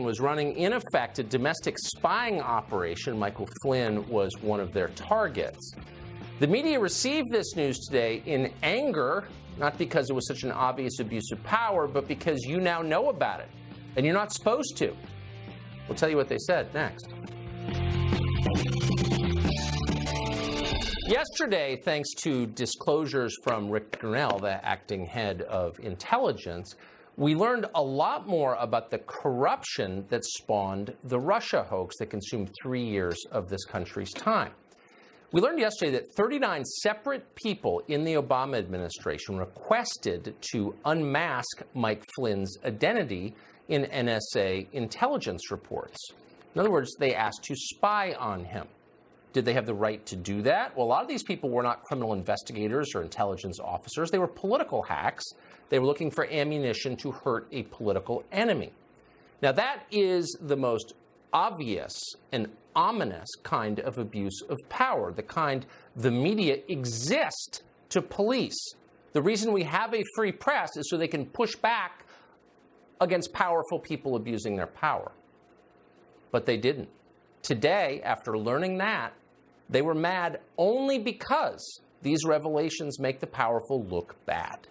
was running, in effect, a domestic spying operation. Michael Flynn was one of their targets. The media received this news today in anger, not because it was such an obvious abuse of power, but because you now know about it, and you're not supposed to. We'll tell you what they said next. Yesterday, thanks to disclosures from Rick McConnell, the acting head of intelligence, we learned a lot more about the corruption that spawned the Russia hoax that consumed 3 years of this country's time. We learned yesterday that 39 separate people in the Obama administration requested to unmask Mike Flynn's identity in NSA intelligence reports. In other words, they asked to spy on him. Did they have the right to do that? Well, a lot of these people were not criminal investigators or intelligence officers. They were political hacks. They were looking for ammunition to hurt a political enemy. Now, that is the most obvious and ominous kind of abuse of power, the kind the media exist to police. The reason we have a free press is so they can push back against powerful people abusing their power. But they didn't. Today, after learning that, they were mad only because these revelations make the powerful look bad.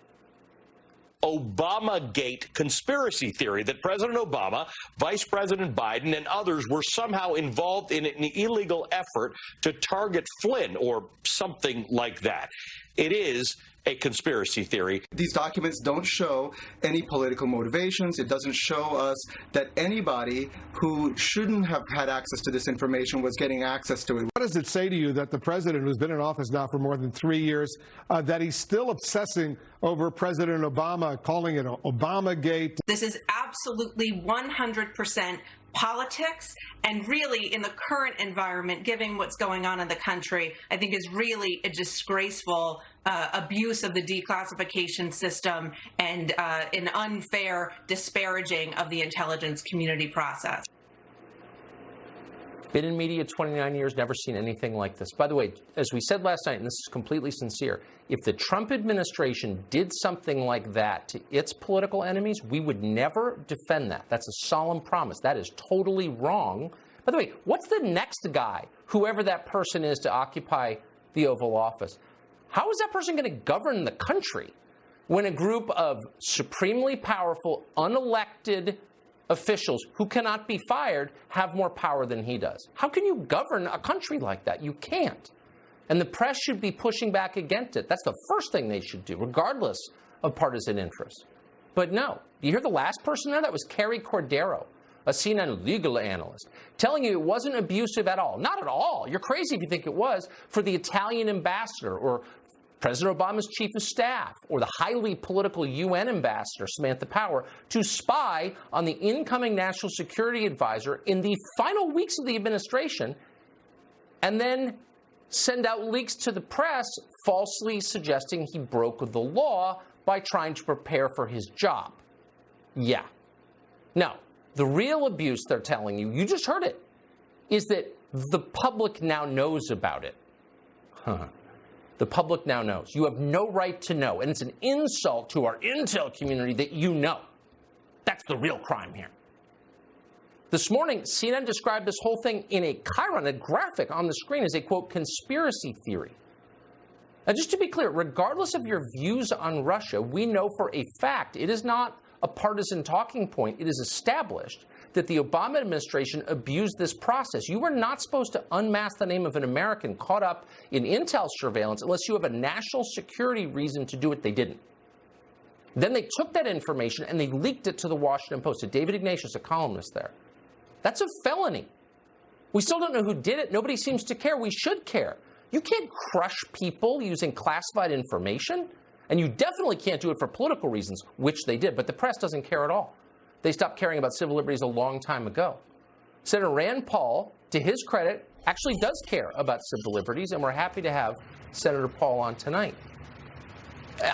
Obamagate conspiracy theory that President Obama, Vice President Biden, and others were somehow involved in an illegal effort to target Flynn or something like that. It is a conspiracy theory. These documents don't show any political motivations. It doesn't show us that anybody who shouldn't have had access to this information was getting access to it. What does it say to you that the president, who's been in office now for more than 3 years, that he's still obsessing over President Obama, calling it Obamagate? This is absolutely 100% politics, and really in the current environment, given what's going on in the country, I think is really a disgraceful abuse of the declassification system and an unfair disparaging of the intelligence community process. Been in media 29 years, never seen anything like this. By the way, as we said last night, and this is completely sincere, if the Trump administration did something like that to its political enemies, we would never defend that. That's a solemn promise. That is totally wrong. By the way, what's the next guy, whoever that person is, to occupy the Oval Office? How is that person going to govern the country when a group of supremely powerful, unelected officials who cannot be fired have more power than he does? How can you govern a country like that? You can't. And the press should be pushing back against it. That's the first thing they should do, regardless of partisan interests. But no, you hear the last person there? That was Carrie Cordero, a CNN legal analyst, telling you it wasn't abusive at all. Not at all. You're crazy if you think it was, for the Italian ambassador or President Obama's chief of staff or the highly political UN ambassador, Samantha Power, to spy on the incoming national security advisor in the final weeks of the administration and then send out leaks to the press falsely suggesting he broke the law by trying to prepare for his job. Yeah. No, the real abuse they're telling you, you just heard it, is that the public now knows about it. The public now knows. You have no right to know. And it's an insult to our intel community that you know. That's the real crime here. This morning, CNN described this whole thing in a chyron, a graphic on the screen, as a, quote, conspiracy theory. Now, just to be clear, regardless of your views on Russia, we know for a fact it is not a partisan talking point. It is established that the Obama administration abused this process. You were not supposed to unmask the name of an American caught up in intel surveillance unless you have a national security reason to do it. They didn't. Then they took that information and they leaked it to the Washington Post, to David Ignatius, a columnist there. That's a felony. We still don't know who did it. Nobody seems to care. We should care. You can't crush people using classified information, and you definitely can't do it for political reasons, which they did, but the press doesn't care at all. They stopped caring about civil liberties a long time ago. Senator Rand Paul, to his credit, actually does care about civil liberties, and we're happy to have Senator Paul on tonight.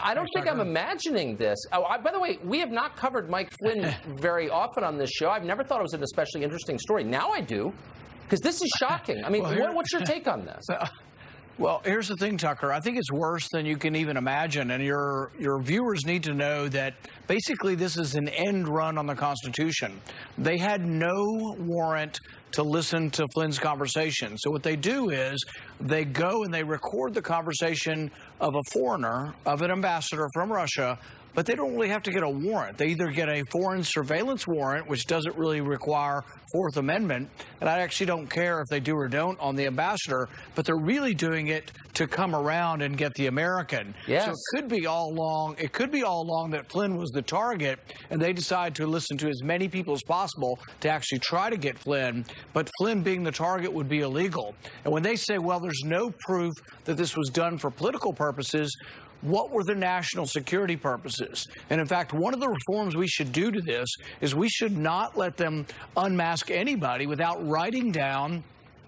I don't think I'm imagining this. Oh, by the way, we have not covered Mike Flynn very often on this show. I've never thought it was an especially interesting story. Now I do, because this is shocking. I mean, what's your take on this? Well, here's the thing, Tucker. I think it's worse than you can even imagine, and your viewers need to know that basically this is an end run on the Constitution. They had no warrant to listen to Flynn's conversation. So what they do is they go and they record the conversation of a foreigner, of an ambassador from Russia, but they don't really have to get a warrant. They either get a foreign surveillance warrant, which doesn't really require Fourth Amendment, and I actually don't care if they do or don't on the ambassador, but they're really doing it to come around and get the American. Yes. So it could be all along that Flynn was the target, and they decide to listen to as many people as possible to actually try to get Flynn, but Flynn being the target would be illegal. And when they say, well, there's no proof that this was done for political purposes, what were the national security purposes? And in fact, one of the reforms we should do to this is we should not let them unmask anybody without writing down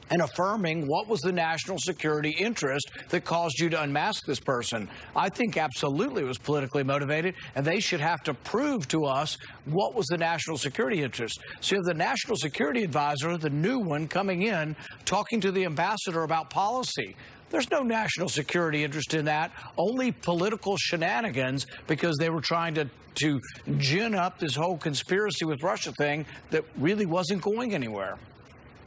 and affirming what was the national security interest that caused you to unmask this person. I think absolutely it was politically motivated, and they should have to prove to us what was the national security interest. So you have the national security advisor, the new one, coming in, talking to the ambassador about policy. There's no national security interest in that, only political shenanigans because they were trying to gin up this whole conspiracy with Russia thing that really wasn't going anywhere.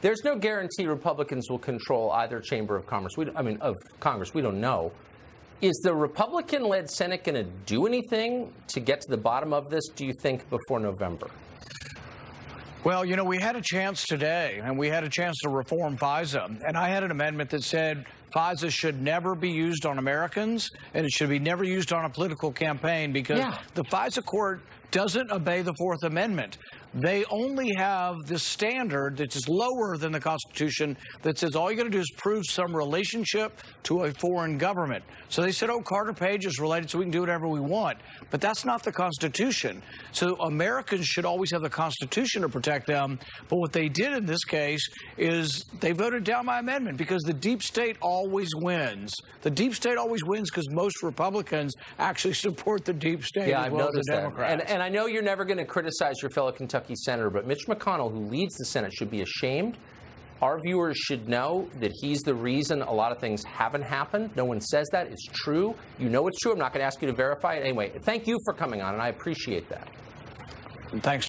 There's no guarantee Republicans will control either chamber of Congress. Of Congress. We don't know. Is the Republican-led Senate going to do anything to get to the bottom of this, do you think, before November? Well, you know, we had a chance today, and we had a chance to reform FISA. And I had an amendment that said FISA should never be used on Americans, and it should be never used on a political campaign because the FISA court doesn't obey the Fourth Amendment. They only have this standard that is lower than the Constitution that says all you got to do is prove some relationship to a foreign government. So they said, oh, Carter Page is related, so we can do whatever we want. But that's not the Constitution. So Americans should always have the Constitution to protect them. But what they did in this case is they voted down my amendment because the deep state always wins. The deep state always wins because most Republicans actually support the deep state as well as the Democrats. And I know you're never going to criticize your fellow Kentucky senator, but Mitch McConnell, who leads the Senate, should be ashamed. Our viewers should know that he's the reason a lot of things haven't happened. No one says that. It's true. You know it's true. I'm not going to ask you to verify it. Anyway, thank you for coming on, and I appreciate that. Thanks.